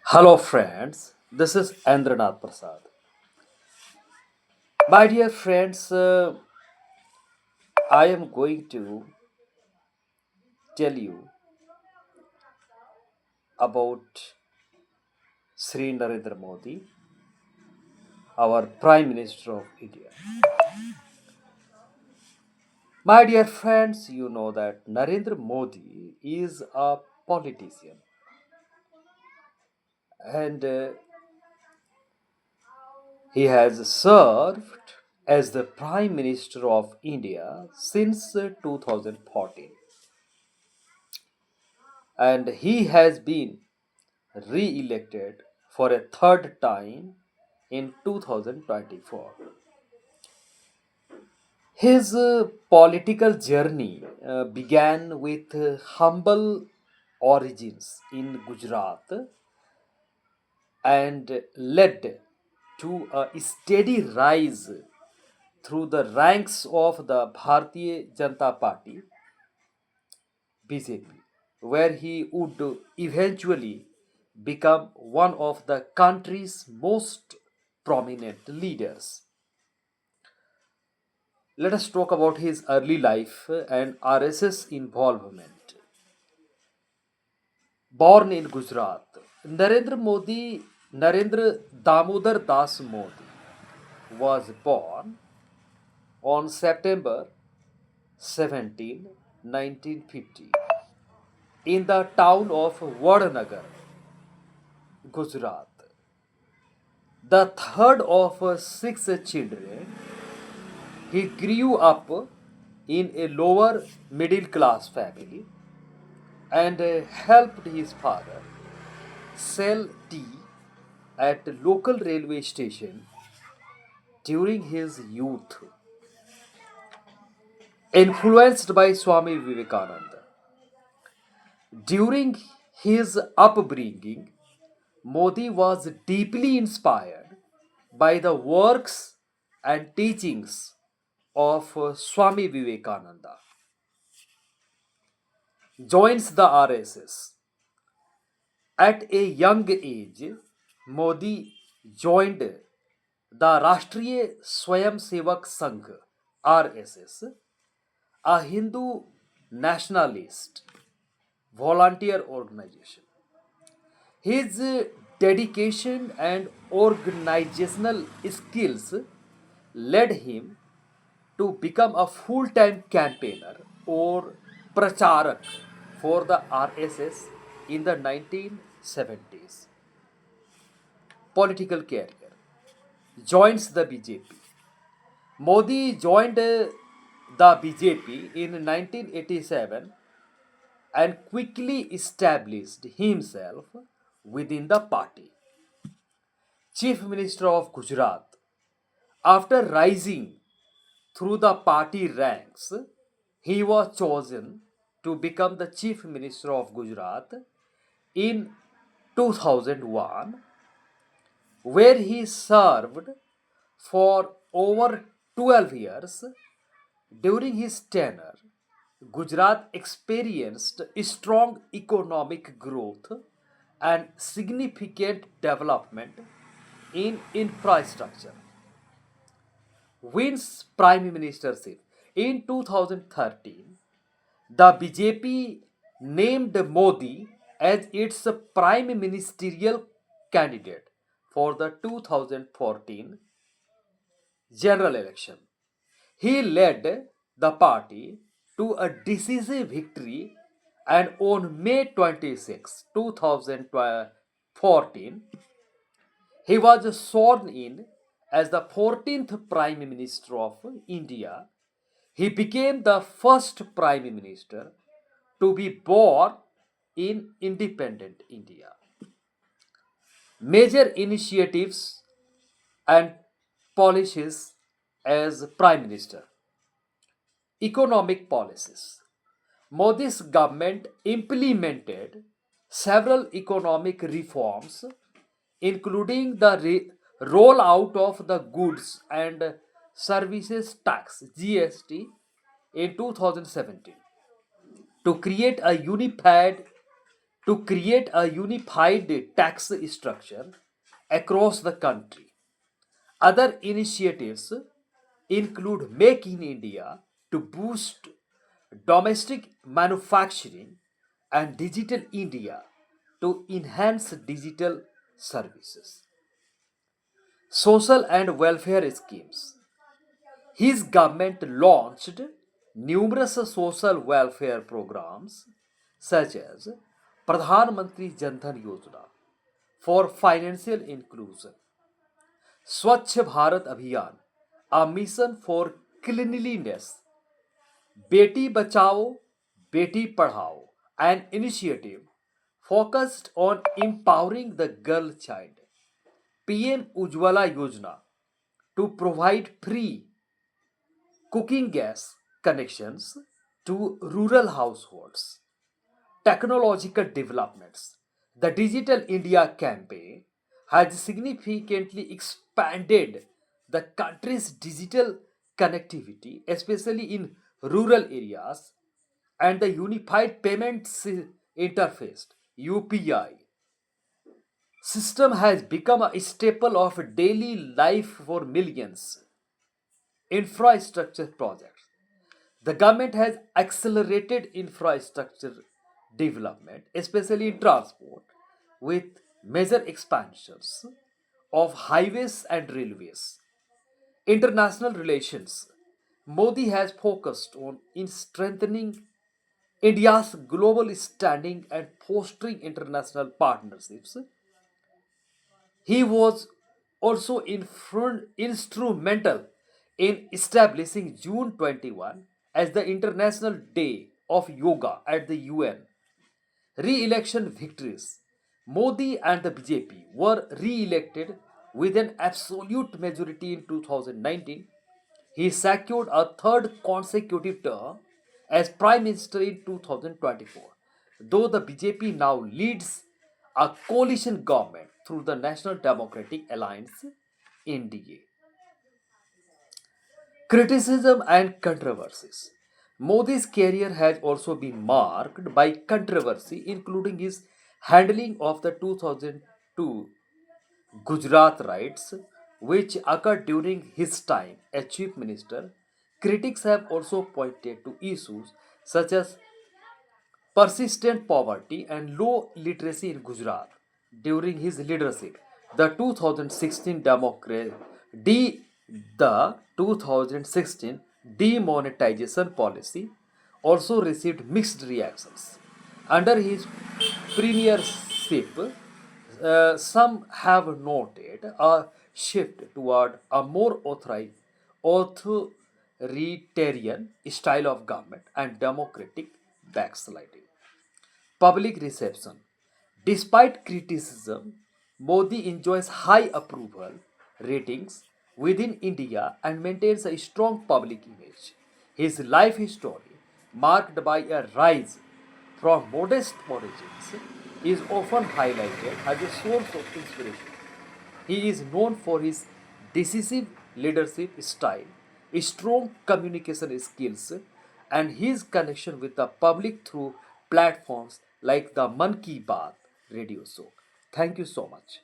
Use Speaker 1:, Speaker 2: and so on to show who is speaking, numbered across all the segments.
Speaker 1: Hello, friends. This is Andranath Prasad. My dear friends, I am going to tell you about Sri Narendra Modi, our Prime Minister of India. My dear friends, you know that Narendra Modi is a politician and he has served as the Prime Minister of India since 2014 and he has been re-elected for a third time in 2024. His political journey began with humble origins in Gujarat and led to a steady rise through the ranks of the Bharatiya Janata Party BJP, where he would eventually become one of the country's most prominent leaders. Let us talk about his early life and RSS involvement. Born in Gujarat, Narendra Damodar Das Modi was born on September 17, 1950 in the town of Vadnagar, Gujarat. The third of six children, he grew up in a lower middle class family and helped his father sell tea at local railway station during his youth. Influenced by Swami Vivekananda, during his upbringing, Modi was deeply inspired by the works and teachings of Swami Vivekananda. Joins the RSS. At a young age, Modi joined the Rashtriya Swayamsevak Sangh (RSS), a Hindu nationalist volunteer organization. His dedication and organizational skills led him to become a full time campaigner or pracharak for the RSS in the 1970s. Political career, joins the BJP. Modi joined the BJP in 1987 and quickly established himself within the party. Chief Minister of Gujarat. After rising through the party ranks, he was chosen to become the Chief Minister of Gujarat in 2001, where he served for over 12 years. During his tenure, Gujarat experienced strong economic growth and significant development in infrastructure. Wins prime ministership. In 2013, the BJP named Modi as its prime ministerial candidate for the 2014 general election. He led the party to a decisive victory, and on May 26, 2014, he was sworn in as the 14th Prime Minister of India. He became the first Prime Minister to be born in independent India. Major initiatives and policies as Prime Minister. Economic policies. Modi's government implemented several economic reforms, including the rollout of the goods and services tax GST in 2017 to create a unified to create a unified tax structure across the country. Other initiatives include Make in India to boost domestic manufacturing and Digital India to enhance digital services. Social and welfare schemes. His government launched numerous social welfare programs such as Pradhan Mantri Jan Dhan Yojana for financial inclusion, Swachh Bharat Abhiyan, a mission for cleanliness, Beti Bachao, Beti Padhao, an initiative focused on empowering the girl child, PM Ujwala Yojana to provide free cooking gas connections to rural households, technological developments. The Digital India campaign has significantly expanded the country's digital connectivity, especially in rural areas, and the Unified Payments Interface UPI system has become a staple of daily life for millions. Infrastructure projects. The government has accelerated infrastructure development, especially in transport, with major expansions of highways and railways. International relations. Modi has focused on in strengthening India's global standing and fostering international partnerships. He was also instrumental in establishing June 21 as the International Day of Yoga at the UN. Re election victories. Modi and the BJP were re elected with an absolute majority in 2019. He secured a third consecutive term as Prime Minister in 2024, though the BJP now leads a coalition government through the National Democratic Alliance (NDA). Criticism and controversies. Modi's career has also been marked by controversy, including his handling of the 2002 Gujarat riots, which occurred during his time as chief minister. Critics have also pointed to issues such as persistent poverty and low literacy in Gujarat during his leadership. The 2016 de- the 2016 demonetization policy also received mixed reactions. Under his premiership, some have noted a shift toward a more authoritarian style of government and democratic backsliding. Public reception. Despite criticism, Modi enjoys high approval ratings within India and maintains a strong public image. His life history, marked by a rise from modest origins, is often highlighted as a source of inspiration. He is known for his decisive leadership style, strong communication skills, and his connection with the public through platforms like the Man Ki Baat radio show. Thank you so much.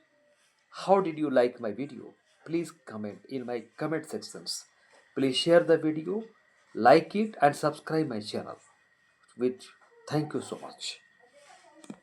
Speaker 1: How did you like my video? Please comment in my comment sections. Please share the video, like it, and subscribe my channel. With thank you so much.